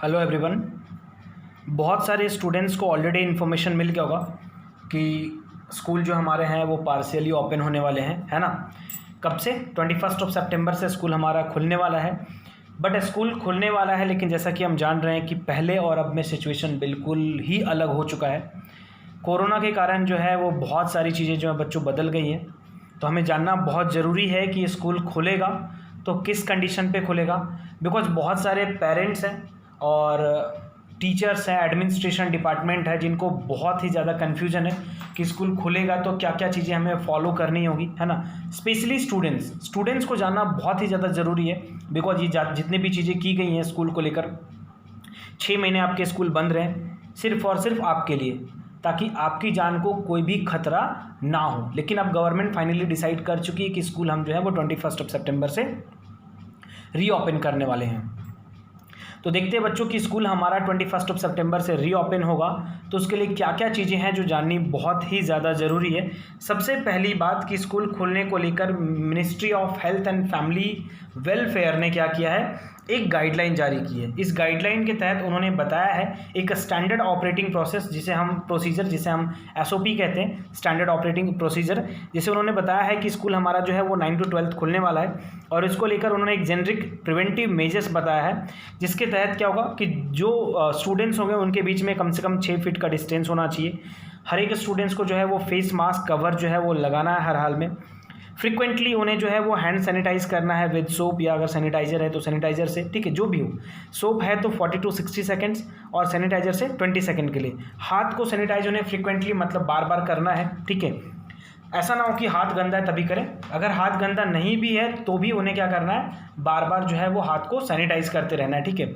Hello everyone. बहुत सारे students को ऑलरेडी इन्फॉर्मेशन मिल गया होगा कि स्कूल जो हमारे हैं वो पार्शियली ओपन होने वाले हैं, है ना। कब से? 21 सितंबर से स्कूल हमारा खुलने वाला है। बट स्कूल खुलने वाला है, लेकिन जैसा कि हम जान रहे हैं कि पहले और अब में सिचुएशन बिल्कुल ही अलग हो चुका है। कोरोना के कारण जो है वो बहुत सारी चीज़ें जो है बच्चों बदल गई हैं। तो हमें जानना बहुत ज़रूरी है कि स्कूल खुलेगा तो किस कंडीशन पे खुलेगा, बिकॉज बहुत सारे पेरेंट्स हैं और टीचर्स हैं, एडमिनिस्ट्रेशन डिपार्टमेंट है, जिनको बहुत ही ज़्यादा कन्फ्यूजन है कि स्कूल खुलेगा तो क्या क्या चीज़ें हमें फॉलो करनी होगी, है ना। स्पेशली स्टूडेंट्स को जानना बहुत ही ज़्यादा ज़रूरी है, बिकॉज ये जितनी भी चीज़ें की गई हैं स्कूल को लेकर, 6 महीने आपके स्कूल बंद रहें सिर्फ और सिर्फ आपके लिए, ताकि आपकी जान को कोई भी खतरा ना हो। लेकिन अब गवर्नमेंट फाइनली डिसाइड कर चुकी है कि स्कूल हम जो है वो 21 सितंबर से रीओपन करने वाले हैं। तो देखते हैं बच्चों कि स्कूल हमारा 21 सितंबर से रीओपन होगा तो उसके लिए क्या क्या चीज़ें हैं जो जाननी बहुत ही ज़्यादा ज़रूरी है। सबसे पहली बात कि स्कूल खोलने को लेकर ministry of health and family welfare ने क्या किया है, एक गाइडलाइन जारी की है। इस गाइडलाइन के तहत उन्होंने बताया है एक स्टैंडर्ड ऑपरेटिंग प्रोसेस, जिसे हम SOP कहते हैं, स्टैंडर्ड ऑपरेटिंग प्रोसीजर, जिसे उन्होंने बताया है कि स्कूल हमारा जो है वो 9 to 12 खुलने वाला है। और इसको लेकर उन्होंने एक जेनरिक प्रिवेंटिव मेजर्स बताया है, जिसके तहत क्या होगा कि जो स्टूडेंट्स होंगे उनके बीच में कम से कम 6 फीट का डिस्टेंस होना चाहिए। हर एक स्टूडेंट्स को जो है वो फेस मास्क कवर जो है वो लगाना है हर हाल में। फ्रिक्वेंटली उन्हें जो है वो हैंड सैनिटाइज करना है विद सोप, या अगर सैनिटाइजर है तो सैनिटाइजर से, ठीक है, जो भी हो। सोप है तो 40 to 60 सेकेंड्स और सैनिटाइजर से 20 सेकेंड के लिए। हाथ को सैनिटाइज उन्हें फ्रिक्वेंटली मतलब बार बार करना है, ठीक है। ऐसा ना हो कि हाथ गंदा है तभी करें, अगर हाथ गंदा नहीं भी है तो भी उन्हें क्या करना है, बार बार जो है वो हाथ को सैनिटाइज करते रहना है, ठीक है।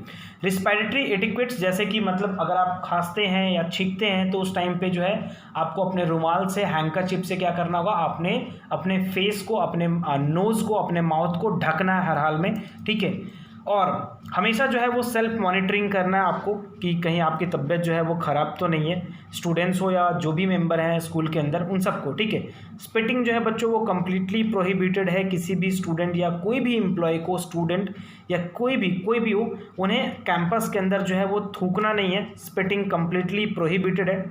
रिस्पिरेटरी एटिक्वेट्स, जैसे कि मतलब अगर आप खांसते हैं या छींकते हैं तो उस टाइम पे जो है आपको अपने रुमाल से, हैंकरचिप से क्या करना होगा, आपने अपने फेस को, अपने नोज़ को, अपने माउथ को ढकना है हर हाल में, ठीक है। और हमेशा जो है वो सेल्फ मॉनिटरिंग करना है आपको कि कहीं आपकी तबीयत जो है वो ख़राब तो नहीं है, स्टूडेंट्स हो या जो भी मेंबर हैं स्कूल के अंदर उन सबको, ठीक है। स्पिटिंग जो है बच्चों वो कम्प्लीटली प्रोहिबिटेड है। किसी भी स्टूडेंट या कोई भी एम्प्लॉय को, स्टूडेंट या कोई भी हो, उन्हें कैंपस के अंदर जो है वो थूकना नहीं है। स्पिटिंग कम्प्लीटली प्रोहिबिटेड है।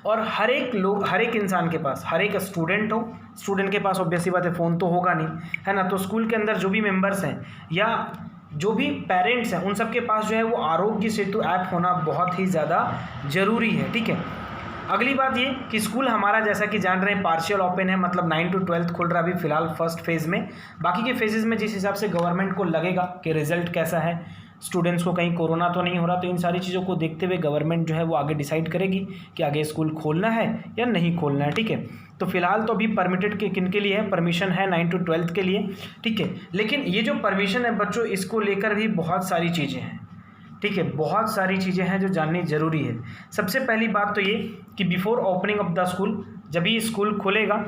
और हर एक इंसान के पास, हर एक स्टूडेंट के पास ऑब्वियसली बात है फ़ोन तो होगा नहीं, है ना। तो स्कूल के अंदर जो भी मेंबर्स हैं या जो भी पेरेंट्स हैं उन सब के पास जो है वो आरोग्य सेतु ऐप होना बहुत ही ज़्यादा ज़रूरी है, ठीक है। अगली बात ये कि स्कूल हमारा, जैसा कि जान रहे हैं, पार्शियल ओपन है, मतलब 9 to 12 खुल रहा है अभी फ़िलहाल फर्स्ट फेज़ में। बाकी के फेजेज़ में जिस हिसाब से गवर्नमेंट को लगेगा कि रिज़ल्ट कैसा है, स्टूडेंट्स को कहीं कोरोना तो नहीं हो रहा, तो इन सारी चीज़ों को देखते हुए गवर्नमेंट जो है वो आगे डिसाइड करेगी कि आगे स्कूल खोलना है या नहीं खोलना है, ठीक है। तो फिलहाल तो अभी परमिटेड किन के लिए है, परमिशन है 9 to 12 के लिए, ठीक है। लेकिन ये जो परमिशन है बच्चों, इसको लेकर भी बहुत सारी चीज़ें हैं, ठीक है, बहुत सारी चीज़ें हैं जो जाननी ज़रूरी है। सबसे पहली बात तो ये कि before opening of the school, जब भी स्कूल खुलेगा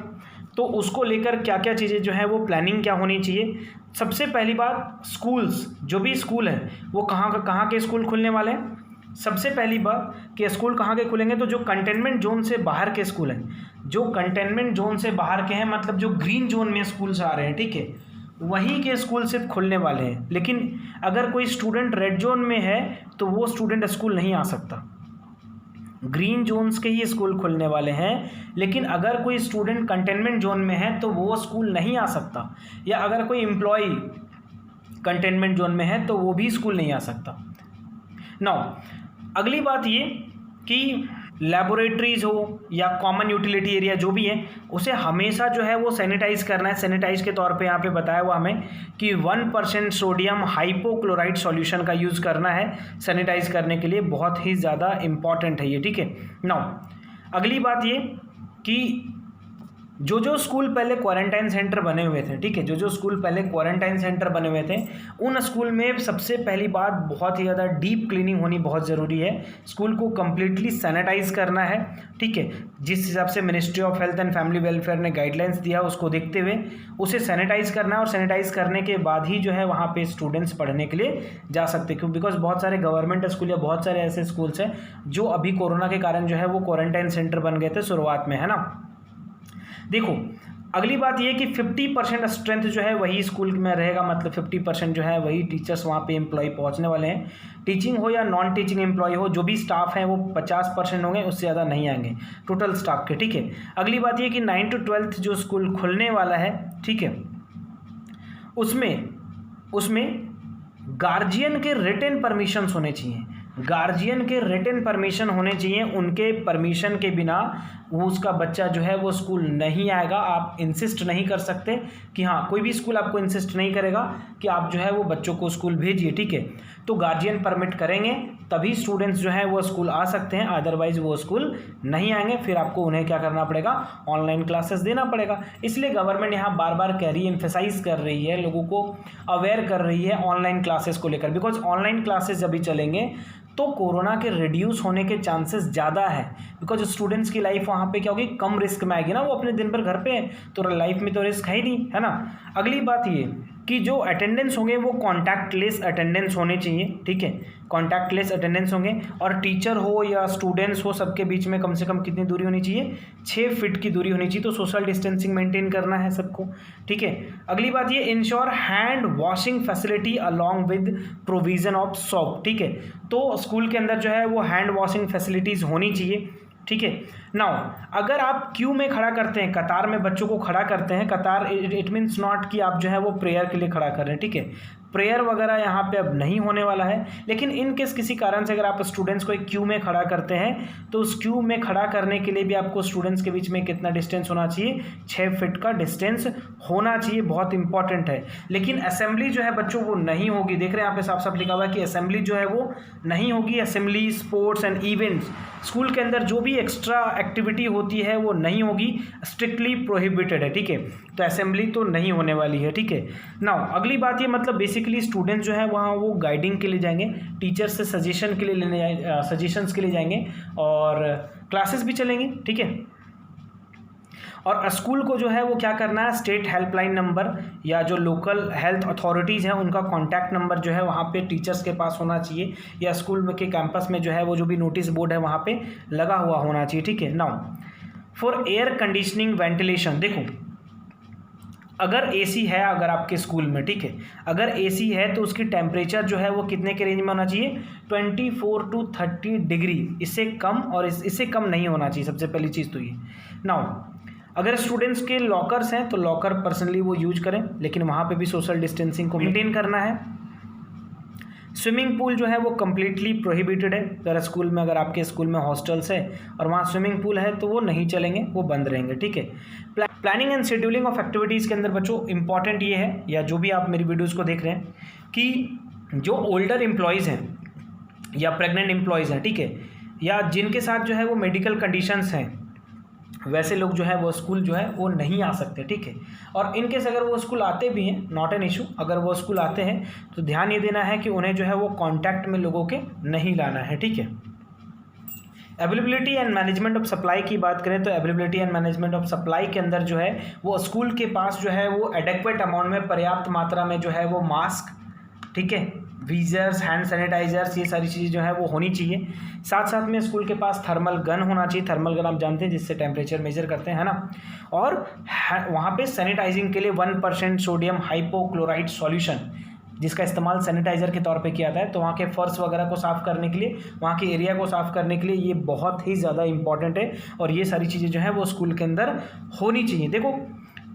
तो उसको लेकर क्या क्या चीज़ें जो है वो प्लानिंग क्या होनी चाहिए। सबसे पहली बात, स्कूल्स, जो भी स्कूल हैं वो कहाँ के स्कूल खुलने वाले हैं। सबसे पहली बात कि स्कूल कहाँ के खुलेंगे, तो जो कंटेनमेंट जोन से बाहर के स्कूल हैं, जो कंटेनमेंट जोन से बाहर के हैं, मतलब जो ग्रीन जोन में स्कूल्स आ रहे हैं, ठीक है, वहीं के स्कूल सिर्फ खुलने वाले हैं। लेकिन अगर कोई स्टूडेंट रेड जोन में है तो वो स्टूडेंट स्कूल नहीं आ सकता। ग्रीन जोन्स के ही स्कूल खुलने वाले हैं, लेकिन अगर कोई स्टूडेंट कंटेनमेंट जोन में है तो वो स्कूल नहीं आ सकता। या अगर कोई एम्प्लॉय कंटेनमेंट जोन में है तो वो भी स्कूल नहीं आ सकता। नाउ अगली बात ये कि लैबोरेटरीज़ हो या कॉमन यूटिलिटी एरिया जो भी है, उसे हमेशा जो है वो सैनिटाइज़ करना है। सैनिटाइज के तौर पे यहाँ पे बताया हुआ हमें कि 1% सोडियम हाइपोक्लोराइड सॉल्यूशन का यूज़ करना है सैनिटाइज़ करने के लिए, बहुत ही ज़्यादा इम्पॉर्टेंट है ये, ठीक है। नाउ अगली बात ये कि जो स्कूल पहले क्वारंटाइन सेंटर बने हुए थे, ठीक है, जो स्कूल पहले क्वारंटाइन सेंटर बने हुए थे, उन स्कूल में सबसे पहली बात बहुत ही ज़्यादा डीप क्लीनिंग होनी बहुत ज़रूरी है। स्कूल को कम्प्लीटली सैनिटाइज करना है, ठीक है। जिस हिसाब से ministry of health and family welfare ने गाइडलाइंस दिया उसको देखते हुए उसे सैनिटाइज करना है। और सैनिटाइज करने के बाद ही जो है वहाँ पे स्टूडेंट्स पढ़ने के लिए जा सकते, क्यों, बिकॉज बहुत सारे गवर्नमेंट स्कूल या बहुत सारे ऐसे स्कूल्स हैं जो अभी कोरोना के कारण जो है वो क्वारंटाइन सेंटर बन गए थे शुरुआत में, है ना। देखो अगली बात ये कि 50% स्ट्रेंथ जो है वही स्कूल में रहेगा, मतलब 50% जो है वही टीचर्स वहाँ पे एम्प्लॉय पहुँचने वाले हैं। टीचिंग हो या नॉन टीचिंग एम्प्लॉय हो, जो भी स्टाफ हैं वो 50% होंगे, उससे ज़्यादा नहीं आएंगे टोटल स्टाफ के, ठीक है। अगली बात ये कि 9 to 12 जो स्कूल खुलने वाला है, ठीक है, उसमें गार्जियन के रिटन परमिशंस होने चाहिए, गार्जियन के रिटन परमिशन होने चाहिए। उनके परमिशन के बिना वो उसका बच्चा जो है वो स्कूल नहीं आएगा। आप इंसिस्ट नहीं कर सकते कि हाँ, कोई भी स्कूल आपको इंसिस्ट नहीं करेगा कि आप जो है वो बच्चों को स्कूल भेजिए, ठीक है। तो गार्जियन परमिट करेंगे तभी स्टूडेंट्स जो है वो स्कूल आ सकते हैं, अदरवाइज वो स्कूल नहीं आएंगे। फिर आपको उन्हें क्या करना पड़ेगा, ऑनलाइन क्लासेस देना पड़ेगा। इसलिए गवर्नमेंट यहाँ बार बार एम्फेसाइज कर रही है, लोगों को अवेयर कर रही है ऑनलाइन क्लासेस को लेकर, बिकॉज ऑनलाइन क्लासेस जब भी चलेंगे तो कोरोना के रिड्यूस होने के चांसेस ज़्यादा है, बिकॉज स्टूडेंट्स की लाइफ वहाँ पे क्या होगी, कम रिस्क में आएगी ना। वो अपने दिन भर घर पे हैं तो लाइफ में तो रिस्क है ही नहीं, है ना। अगली बात ये कि जो अटेंडेंस होंगे वो कॉन्टैक्टलेस अटेंडेंस होने चाहिए, ठीक है, कॉन्टैक्टलेस अटेंडेंस होंगे। और टीचर हो या स्टूडेंट्स हो, सबके बीच में कम से कम कितनी दूरी होनी चाहिए, 6 फीट की दूरी होनी चाहिए। तो सोशल डिस्टेंसिंग मेंटेन करना है सबको, ठीक है। अगली बात ये, ensure hand washing facility along with provision of soap, ठीक है। तो स्कूल के अंदर जो है वो हैंड वॉशिंग फैसिलिटीज़ होनी चाहिए, ठीक है। नाउ अगर आप क्यू में खड़ा करते हैं, कतार में बच्चों को खड़ा करते हैं, कतार इट मीन्स नॉट कि आप जो है वो प्रेयर के लिए खड़ा कर रहे हैं, ठीक है। प्रेयर वगैरह यहाँ पे अब नहीं होने वाला है, लेकिन इन केस किसी कारण से अगर आप स्टूडेंट्स को एक क्यू में खड़ा करते हैं तो उस क्यू में खड़ा करने के लिए भी आपको स्टूडेंट्स के बीच में कितना डिस्टेंस होना चाहिए, 6 फीट का डिस्टेंस होना चाहिए, बहुत इंपॉर्टेंट है। लेकिन असेंबली जो है बच्चों वो नहीं होगी, देख रहे हैं यहाँ पे साफ साफ लिखा हुआ है कि असेंबली जो है वो नहीं होगी। Assembly, sports and events, school के अंदर जो भी एक्स्ट्रा एक्टिविटी होती है वो नहीं होगी, स्ट्रिक्टली प्रोहिबिटेड है, ठीक है। तो असेंबली तो नहीं होने वाली है, ठीक है। नाउ अगली बात ये, मतलब बेसिकली स्टूडेंट्स जो है वहाँ वो गाइडिंग के लिए जाएंगे, टीचर्स से सजेशन के लिए सजेशंस के लिए जाएंगे, और क्लासेस भी चलेंगी, ठीक है। और स्कूल को जो है वो क्या करना है, स्टेट हेल्पलाइन नंबर या जो लोकल हेल्थ अथॉरिटीज़ हैं उनका कॉन्टैक्ट नंबर जो है वहाँ पे टीचर्स के पास होना चाहिए, या स्कूल के कैंपस में जो है वो जो भी नोटिस बोर्ड है वहाँ पे लगा हुआ होना चाहिए, ठीक है। Now for air conditioning ventilation, देखो अगर एसी है अगर आपके स्कूल में, ठीक है, अगर एसी है तो उसकी टेम्परेचर जो है वो कितने के रेंज में होना चाहिए, 24 to 30 डिग्री, इससे कम और इससे कम नहीं होना चाहिए, सबसे पहली चीज़ तो ये। नाउ अगर स्टूडेंट्स के लॉकर्स हैं तो लॉकर पर्सनली वो यूज करें, लेकिन वहाँ पे भी सोशल डिस्टेंसिंग को मेंटेन करना है। स्विमिंग पूल जो है वो कम्प्लीटली प्रोहिबिटेड है। अगर स्कूल में, अगर आपके स्कूल में हॉस्टल्स है और वहाँ स्विमिंग पूल है तो वो नहीं चलेंगे, वो बंद रहेंगे, ठीक है। Planning and scheduling of activities के अंदर बच्चों इंपॉर्टेंट ये है, या जो भी आप मेरी वीडियोज़ को देख रहे हैं, कि जो ओल्डर एम्प्लॉयज़ हैं या प्रेग्नेंट एम्प्लॉयज़ हैं, ठीक है, या जिनके साथ जो है वो मेडिकल कंडीशंस हैं, वैसे लोग जो है वो स्कूल जो है वो नहीं आ सकते, ठीक है। और इनकेस अगर वो स्कूल आते भी हैं, नॉट एन इशू, अगर वो स्कूल आते हैं तो ध्यान ये देना है कि उन्हें जो है वो कांटेक्ट में लोगों के नहीं लाना है, ठीक है। Availability and management of supply की बात करें तो availability and management of supply के अंदर जो है वो स्कूल के पास जो है वो एडेक्वेट अमाउंट में, पर्याप्त मात्रा में जो है वो मास्क, ठीक है, वीजर्स, हैंड सैनिटाइजर्स, ये सारी चीज़ें जो है वो होनी चाहिए। साथ साथ में स्कूल के पास थर्मल गन होना चाहिए, थर्मल गन आप जानते हैं जिससे टेम्परेचर मेजर करते हैं, है ना। और वहाँ पे सैनिटाइजिंग के लिए 1% सोडियम हाइपोक्लोराइड सॉल्यूशन, जिसका इस्तेमाल सैनिटाइज़र के तौर पे किया जाता है, तो वहाँ के फर्श वगैरह को साफ़ करने के लिए, वहाँ के एरिया को साफ़ करने के लिए ये बहुत ही ज़्यादा इंपॉर्टेंट है। और ये सारी चीज़ें जो है वो स्कूल के अंदर होनी चाहिए। देखो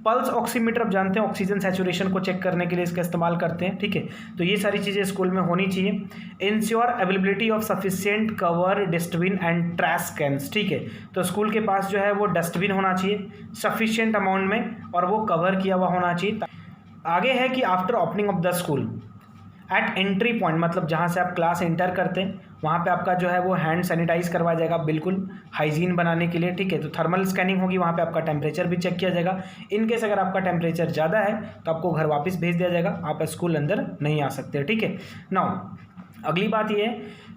पल्स ऑक्सीमीटर आप जानते हैं, ऑक्सीजन सैचुरेशन को चेक करने के लिए इसका इस्तेमाल करते हैं, ठीक है। तो ये सारी चीज़ें स्कूल में होनी चाहिए। Ensure availability of sufficient cover, dustbin and trash cans, ठीक है। तो स्कूल के पास जो है वो डस्टबिन होना चाहिए सफिशिएंट अमाउंट में, और वो कवर किया हुआ होना चाहिए। आगे है कि after opening of the school eight entry point, मतलब जहाँ से आप क्लास एंटर करते हैं वहाँ पे आपका जो है वो हैंड सैनिटाइज करवाया जाएगा, बिल्कुल हाइजीन बनाने के लिए, ठीक है। तो थर्मल स्कैनिंग होगी, वहाँ पे आपका टेम्परेचर भी चेक किया जाएगा। इनकेस अगर आपका टेम्परेचर ज़्यादा है तो आपको घर वापस भेज दिया जाएगा, आप स्कूल अंदर नहीं आ सकते, ठीक है। नाउ अगली बात ये है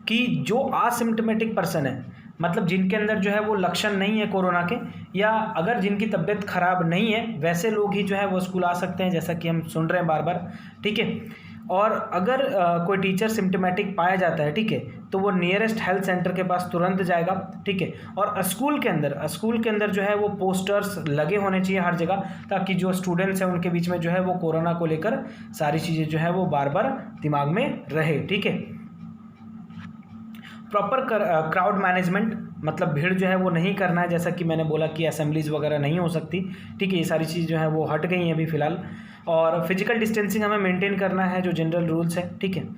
कि जो असिम्प्टोमेटिक पर्सन है, मतलब जिनके अंदर जो है वो लक्षण नहीं है कोरोना के, या अगर जिनकी तबीयत खराब नहीं है, वैसे लोग ही जो है वो स्कूल आ सकते हैं, जैसा कि हम सुन रहे हैं बार बार, ठीक है। और अगर कोई टीचर सिम्टोमेटिक पाया जाता है, ठीक है, तो वो नियरेस्ट हेल्थ सेंटर के पास तुरंत जाएगा, ठीक है। और स्कूल के अंदर जो है वो पोस्टर्स लगे होने चाहिए हर जगह, ताकि जो स्टूडेंट्स हैं उनके बीच में जो है वो कोरोना को लेकर सारी चीज़ें जो है वो बार बार दिमाग में रहे, ठीक है। प्रॉपर क्राउड मैनेजमेंट, मतलब भीड़ जो है वो नहीं करना है, जैसा कि मैंने बोला कि असेंबलीज वगैरह नहीं हो सकती, ठीक है। ये सारी चीज़ जो है वो हट गई हैं अभी फ़िलहाल। और फिजिकल डिस्टेंसिंग हमें मेंटेन करना है, जो जनरल रूल्स है, ठीक है।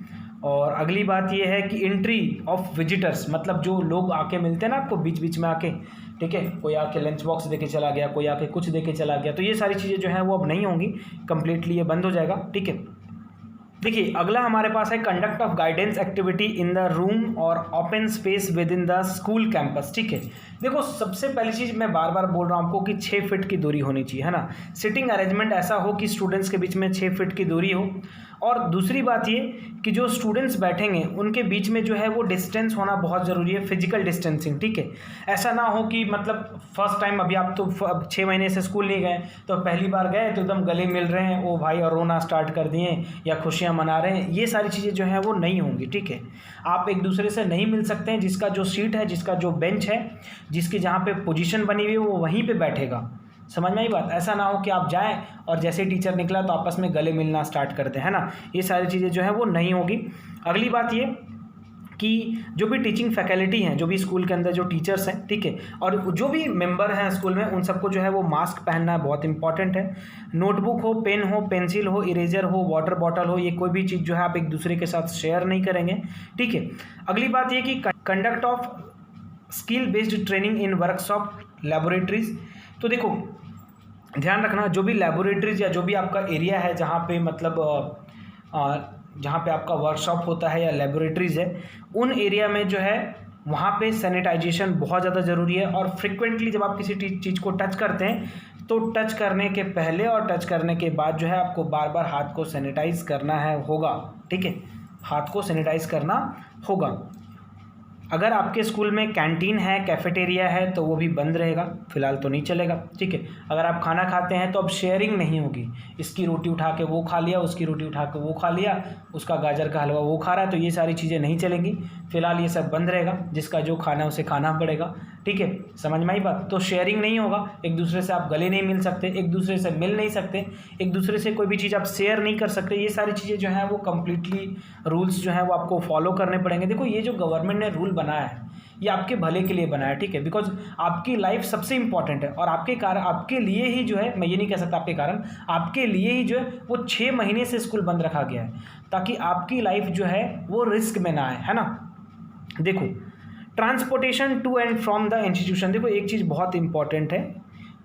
और अगली बात ये है कि एंट्री ऑफ विजिटर्स, मतलब जो लोग आके मिलते हैं ना आपको बीच बीच में आके, ठीक है, कोई आके लंच बॉक्स दे के चला गया, कोई आके कुछ दे के चला गया, तो ये सारी चीज़ें जो है वो अब नहीं होंगी, कंप्लीटली ये बंद हो जाएगा, ठीक है। देखिए अगला हमारे पास है conduct of guidance activity in the room और open space within the school campus, ठीक है। देखो सबसे पहली चीज़ मैं बार बार बोल रहा हूँ आपको कि 6 फीट की दूरी होनी चाहिए, है ना। सिटिंग अरेंजमेंट ऐसा हो कि स्टूडेंट्स के बीच में 6 फीट की दूरी हो। और दूसरी बात ये कि जो स्टूडेंट्स बैठेंगे उनके बीच में जो है वो डिस्टेंस होना बहुत ज़रूरी है, फिजिकल डिस्टेंसिंग, ठीक है। ऐसा ना हो कि मतलब फर्स्ट टाइम, अभी आप तो 6 महीने से स्कूल नहीं गए, तो पहली बार गए तो एकदम गले मिल रहे हैं ओ भाई और रोना स्टार्ट कर दिए या खुशियाँ मना रहे हैं, ये सारी चीज़ें जो हैं वो नहीं होंगी, ठीक है। आप एक दूसरे से नहीं मिल सकते हैं, जिसका जो सीट है, जिसका जो बेंच है, जिसकी जहाँ पे पोजीशन बनी हुई है वो वहीं पे बैठेगा। समझ में आई बात। ऐसा ना हो कि आप जाएं और जैसे टीचर निकला तो आपस में गले मिलना स्टार्ट करते हैं ना, ये सारी चीज़ें जो है वो नहीं होगी। अगली बात ये कि जो भी टीचिंग फैकल्टी हैं, जो भी स्कूल के अंदर जो टीचर्स हैं, ठीक है, और जो भी मेंबर हैं स्कूल में, उन सबको जो है वो मास्क पहनना बहुत इंपॉर्टेंट है। नोटबुक हो, पेन हो, पेंसिल हो, इरेजर हो, वाटर बॉटल हो, ये कोई भी चीज़ जो है आप एक दूसरे के साथ शेयर नहीं करेंगे, ठीक है। अगली बात ये कि conduct of skill based training in workshop laboratories. तो देखो ध्यान रखना, जो भी लैबोरेटरीज या जो भी आपका एरिया है जहाँ पे मतलब जहाँ पे आपका वर्कशॉप होता है या लैबोरेटरीज है, उन एरिया में जो है वहाँ पे सैनिटाइजेशन बहुत ज़्यादा ज़रूरी है। और फ्रिक्वेंटली जब आप किसी चीज़ को टच करते हैं तो टच करने के पहले और टच करने के बाद जो है आपको बार बार हाथ को सैनिटाइज करना होगा, ठीक है, हाथ को सैनिटाइज करना होगा। अगर आपके स्कूल में कैंटीन है, कैफेटेरिया है, तो वो भी बंद रहेगा, फिलहाल तो नहीं चलेगा, ठीक है। अगर आप खाना खाते हैं तो अब शेयरिंग नहीं होगी, इसकी रोटी उठा के वो खा लिया, उसकी रोटी उठा के वो खा लिया, उसका गाजर का हलवा वो खा रहा है, तो ये सारी चीज़ें नहीं चलेंगी, फिलहाल ये सब बंद रहेगा। जिसका जो खाना है उसे खाना पड़ेगा, ठीक है, समझ में आई बात। तो शेयरिंग नहीं होगा, एक दूसरे से आप गले नहीं मिल सकते, एक दूसरे से मिल नहीं सकते, एक दूसरे से कोई भी चीज़ आप शेयर नहीं कर सकते, ये सारी चीज़ें जो हैं वो कम्प्लीटली रूल्स जो हैं वो आपको फॉलो करने पड़ेंगे। देखो ये जो गवर्नमेंट ने रूल बनाया है ये आपके भले के लिए बनाया है, ठीक है, बिकॉज आपकी लाइफ सबसे इंपॉर्टेंट है, और आपके कारण, आपके लिए ही जो है, मैं ये नहीं कह सकता आपके कारण, आपके लिए ही जो है वो 6 महीने से स्कूल बंद रखा गया है, ताकि आपकी लाइफ जो है वो रिस्क में ना आए, है ना। देखो transportation to and from the institution, देखो एक चीज़ बहुत इंपॉर्टेंट है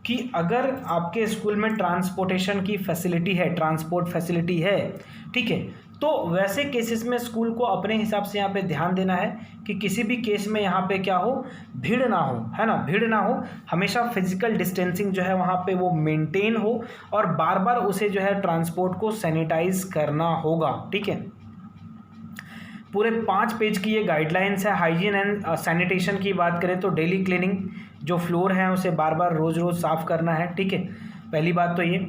कि अगर आपके स्कूल में ट्रांसपोर्टेशन की फैसिलिटी है, ट्रांसपोर्ट फैसिलिटी है, ठीक है, तो वैसे केसेस में स्कूल को अपने हिसाब से यहाँ पे ध्यान देना है कि किसी भी केस में यहाँ पे क्या हो, भीड़ ना हो, है ना, भीड़ ना हो, हमेशा फिजिकल डिस्टेंसिंग जो है वहाँ पे वो मेंटेन हो, और बार बार उसे जो है ट्रांसपोर्ट को सैनिटाइज करना होगा, ठीक है। पूरे 5 पेज की ये गाइडलाइंस है। हाइजीन एंड सैनिटेशन की बात करें तो डेली क्लीनिंग, जो फ्लोर है उसे बार बार रोज़ रोज़ साफ़ करना है, ठीक है, पहली बात तो ये।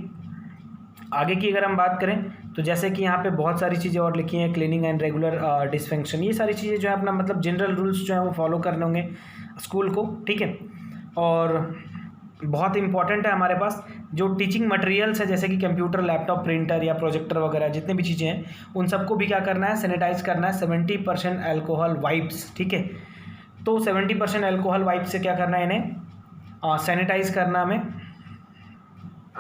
आगे की अगर हम बात करें तो जैसे कि यहाँ पे बहुत सारी चीज़ें और लिखी हैं, क्लीनिंग एंड रेगुलर डिसफंक्शन, ये सारी चीज़ें जो है अपना मतलब जनरल रूल्स जो है वो फॉलो करने होंगे स्कूल को, ठीक है। और बहुत इंपॉर्टेंट है हमारे पास जो टीचिंग मटेरियल्स है, जैसे कि कंप्यूटर, लैपटॉप, प्रिंटर या प्रोजेक्टर वगैरह जितने भी चीज़ें हैं, उन सबको भी क्या करना है, सैनिटाइज करना है। 70% अल्कोहल वाइप्स, ठीक है, तो 70% अल्कोहल वाइप से क्या करना है, इन्हें सैनिटाइज करना हमें।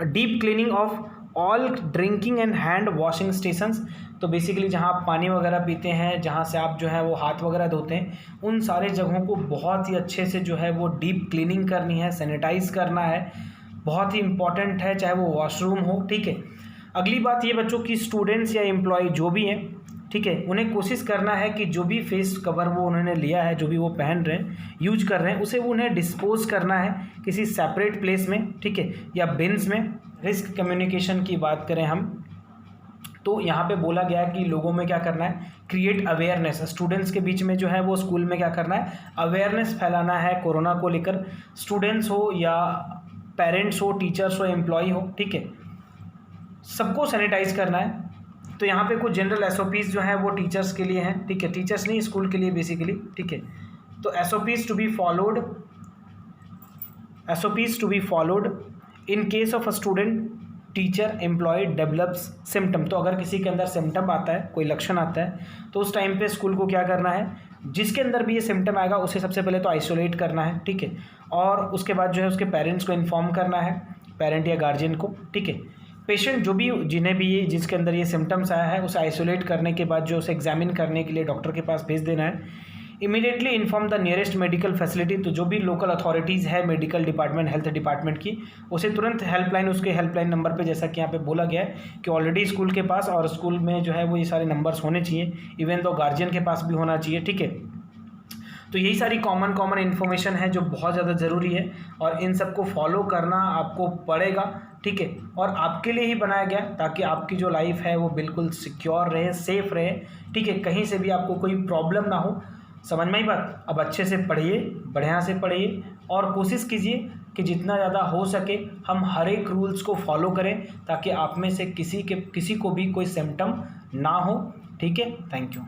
Deep cleaning of all drinking and hand washing stations, तो बेसिकली जहाँ आप पानी वगैरह पीते हैं, जहाँ से आप जो है वो हाथ वगैरह धोते हैं, उन सारे जगहों को बहुत ही अच्छे से जो है वो डीप क्लीनिंग करनी है, सैनिटाइज करना है, बहुत ही इंपॉर्टेंट है, चाहे वो वॉशरूम हो, ठीक है। अगली बात ये बच्चों की स्टूडेंट्स या एम्प्लॉय जो भी हैं, ठीक है, उन्हें कोशिश करना है कि जो भी फेस कवर वो उन्होंने लिया है, जो भी वो पहन रहे हैं, यूज कर रहे हैं, उसे वो उन्हें डिस्पोज करना है किसी सेपरेट प्लेस में, ठीक है, या बिन्स में। रिस्क कम्युनिकेशन की बात करें हम तो यहाँ पे बोला गया है कि लोगों में क्या करना है, क्रिएट अवेयरनेस, स्टूडेंट्स के बीच में जो है वो स्कूल में क्या करना है, अवेयरनेस फैलाना है कोरोना को लेकर। स्टूडेंट्स हो या पेरेंट्स हो, टीचर्स हो, एम्प्लॉय हो, ठीक है, सबको सैनिटाइज करना है। तो यहाँ पे कुछ जनरल एसओपीज़ जो हैं वो टीचर्स के लिए हैं, ठीक है, टीचर्स नहीं, स्कूल के लिए बेसिकली, ठीक है। तो SOPs to be followed in case of a student teacher employ develops symptom. तो अगर किसी के अंदर सिम्टम आता है, कोई लक्षण आता है, तो उस टाइम पे स्कूल को क्या करना है, जिसके अंदर भी ये सिम्टम आएगा उसे सबसे पहले तो आइसोलेट करना है, ठीक है, और उसके बाद जो है उसके पेरेंट्स को इन्फॉर्म करना है, पेरेंट या गार्जियन को, ठीक है। पेशेंट जो भी जिन्हें भी ये जिसके अंदर ये सिम्टम्स आया है उसे आइसोलेट करने के बाद जो उसे एग्जामिन करने के लिए डॉक्टर के पास भेज देना है। Immediately inform the nearest medical facility. तो जो भी लोकल अथॉरिटीज़ है, मेडिकल डिपार्टमेंट, हेल्थ डिपार्टमेंट की, उसे तुरंत हेल्पलाइन, उसके हेल्पलाइन नंबर पे, जैसा कि यहाँ पे बोला गया है कि ऑलरेडी स्कूल के पास और स्कूल में जो है वो ये सारे नंबर्स होने चाहिए, इवन तो गार्जियन के पास भी होना चाहिए, ठीक है। तो यही सारी कॉमन इन्फॉर्मेशन है जो बहुत ज़्यादा ज़रूरी है और इन सबको फॉलो करना आपको पड़ेगा, ठीक है। और आपके लिए ही बनाया गया ताकि आपकी जो लाइफ है वो बिल्कुल सिक्योर रहे, सेफ़ रहे, ठीक है, कहीं से भी आपको कोई प्रॉब्लम ना हो। समझ में आई बात? अब अच्छे से पढ़िए, बढ़िया से पढ़िए और कोशिश कीजिए कि जितना ज़्यादा हो सके हम हर एक रूल्स को फॉलो करें ताकि आप में से किसी को भी कोई सिम्टम ना हो, ठीक है। Thank you.